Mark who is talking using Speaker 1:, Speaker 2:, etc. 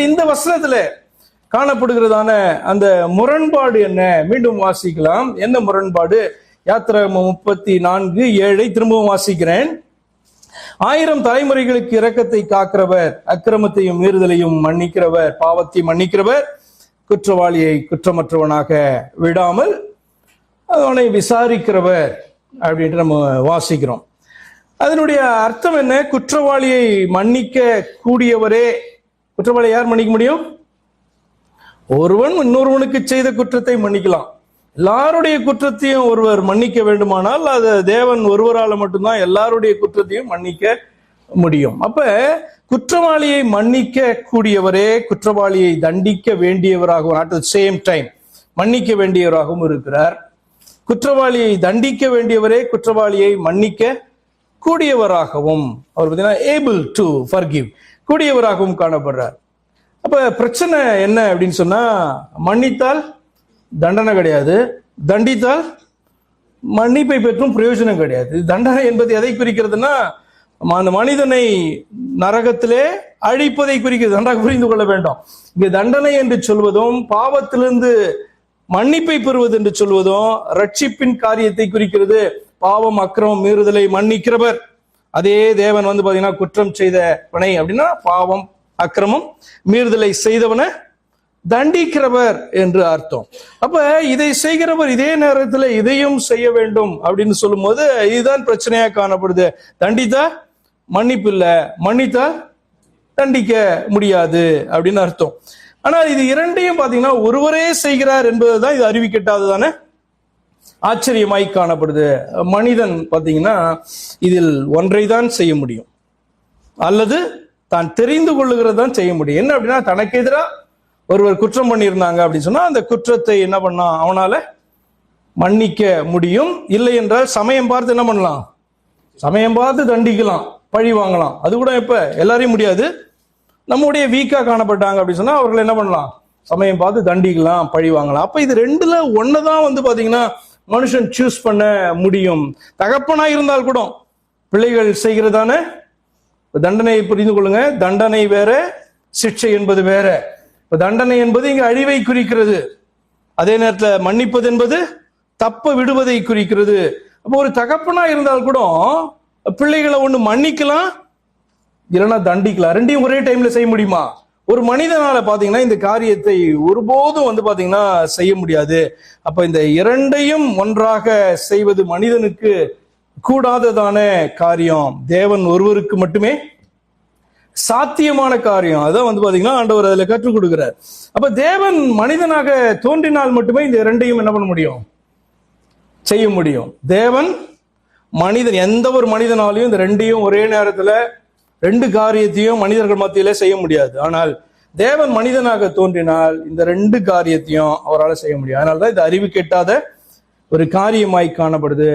Speaker 1: இந்த வசனத்துல காணப்படுகிறதான அந்த முரண்பாடு என்ன? மீண்டும் வாசிக்கலாம். என்ன முரண்பாடு? யாத்திராகமம் 34:7 திரும்பவும் வாசிக்கிறேன். 1000 தலைமுறைகளுக்கு இரக்கத்தை காக்கிறவர், அக்கிரமத்தையும் மீறுதலையும் மன்னிக்கிறவர், பாவத்தை மன்னிக்கிறவர், குற்றவாளியை குற்றமற்றவனாக விடாமல் அவனை விசாரிக்கிறவர் அப்படின்ட்டு நம்ம வாசிக்கிறோம். அதனுடைய அர்த்தம் என்ன? குற்றவாளியை மன்னிக்க கூடியவரே. குற்றவாளியை யார் மன்னிக்க முடியும்? ஒருவன் இன்னொருவனுக்கு செய்த குற்றத்தை மன்னிக்கலாம். எல்லாருடைய குற்றத்தையும் ஒருவர் மன்னிக்க வேண்டுமானால் அது தேவன் ஒருவரால் மட்டும்தான் எல்லாருடைய குற்றத்தையும் மன்னிக்க முடியும். அப்ப குற்றவாளியை மன்னிக்க கூடியவரே குற்றவாளியை தண்டிக்க வேண்டியவராகவும் அட் த சேம் டைம் மன்னிக்க வேண்டியவராகவும் இருக்கிறார். குற்றவாளியை தண்டிக்க வேண்டியவரே குற்றவாளியை மன்னிக்க கூடியவராகவும் அவர் பார்த்தீங்கன்னா ஏபிள் டு ஃபர்கிவ் கூடியவராகவும் காணப்படுறார். அப்ப பிரச்சனை என்ன அப்படின்னு சொன்னா, மன்னித்தால் தண்டனை கிடையாது, தண்டித்தால் மன்னிப்பை பெற்றும் பிரயோஜனம் கிடையாது. தண்டனை என்பது எதை குறிக்கிறதுனா, அந்த மனிதனை நரகத்திலே அழிப்பதை குறிக்கிறது. நன்றாக புரிந்து கொள்ள வேண்டும். இங்கு தண்டனை என்று சொல்வதும் பாவத்திலிருந்து மன்னிப்பை பெறுவது என்று சொல்வதும் ரட்சிப்பின் காரியத்தை குறிக்கிறது. பாவம் அக்கிரமம் மீறுதலை மன்னிக்கிறவர். அதே தேவன் வந்து பாத்தீங்கன்னா குற்றம் செய்தவனை அப்படின்னா பாவம் அக்கிரமம் மீறுதலை செய்தவனை தண்டிக்கிறவர் என்று அர்த்தம். அப்ப இதை செய்கிறவர் இதே நேரத்தில் இதையும் செய்ய வேண்டும் அப்படின்னு சொல்லும் போது இதுதான் பிரச்சனையா காணப்படுது. தண்டித்தா மன்னிப்பு இல்லை, மன்னித்தா தண்டிக்க முடியாது அப்படின்னு அர்த்தம். ஆனால் இது இரண்டையும் பாத்தீங்கன்னா ஒருவரே செய்கிறார் என்பதுதான் இது அறிவிக்கட்டாததானே ஆச்சரியமாய் காணப்படுது. மனிதன் பாத்தீங்கன்னா இதில் ஒன்றை தான் செய்ய முடியும், அல்லது தான் தெரிந்து கொள்ளுகிறதான் செய்ய முடியும். என்ன அப்படின்னா, தனக்கு எதிராக ஒருவர் குற்றம் பண்ணியிருந்தாங்க அப்படின்னு சொன்னா அந்த குற்றத்தை என்ன பண்ணா அவனால மன்னிக்க முடியும். இல்லை என்றால் சமயம் பார்த்து என்ன பண்ணலாம்? சமயம் பார்த்து தண்டிக்கலாம், பழி வாங்கலாம். அது கூட இப்ப எல்லாரையும் முடியாது. நம்முடைய வீக்கா காணப்பட்டாங்க அப்படின்னு சொன்னா அவர்கள் என்ன பண்ணலாம்? சமயம் பார்த்து தண்டிக்கலாம், பழி வாங்கலாம். அப்ப இது ரெண்டுல ஒண்ணுதான் வந்து பாத்தீங்கன்னா மனுஷன் சூஸ் பண்ண முடியும். தகப்பனா இருந்தால் கூட பிள்ளைகள் செய்கிறதான தண்டனையை புரிந்து கொள்ளுங்க. தண்டனை வேற, சிக்ஷை என்பது வேற. இப்ப தண்டனை என்பது இங்க அழிவை குறிக்கிறது, அதே நேரத்தில் மன்னிப்பது என்பது தப்ப விடுவதை குறிக்கிறது. அப்போ ஒரு தகப்பனா இருந்தால் கூட பிள்ளைகளை ஒண்ணு மன்னிக்கலாம், இல்லைன்னா தண்டிக்கலாம். ரெண்டையும் ஒரே டைம்ல செய்ய முடியுமா? ஒரு மனிதனால பாத்தீங்கன்னா இந்த காரியத்தை ஒருபோதும் வந்து பாத்தீங்கன்னா செய்ய முடியாது. அப்ப இந்த இரண்டையும் ஒன்றாக செய்வது மனிதனுக்கு கூடாததான காரியம். தேவன் ஒருவருக்கு மட்டுமே சாத்தியமான காரியம். அதான் வந்து பாத்தீங்கன்னா ஆண்டவர் அதுல கற்றுக் கொடுக்கிறார். அப்ப தேவன் மனிதனாக தோன்றினால் மட்டுமே இந்த இரண்டையும் என்ன பண்ண முடியும்? செய்ய முடியும். தேவன் மனிதன், எந்த ஒரு மனிதனாலையும் இந்த ரெண்டையும் ஒரே நேரத்துல ரெண்டு காரியத்தையும் மனிதர்கள் மத்தியில செய்ய முடியாது. ஆனால் தேவன் மனிதனாக தோன்றினால் இந்த ரெண்டு காரியத்தையும் அவரால் செய்ய முடியும். அதனாலதான் இது அறிவு கெட்டாத ஒரு காரியமாய் காணப்படுது.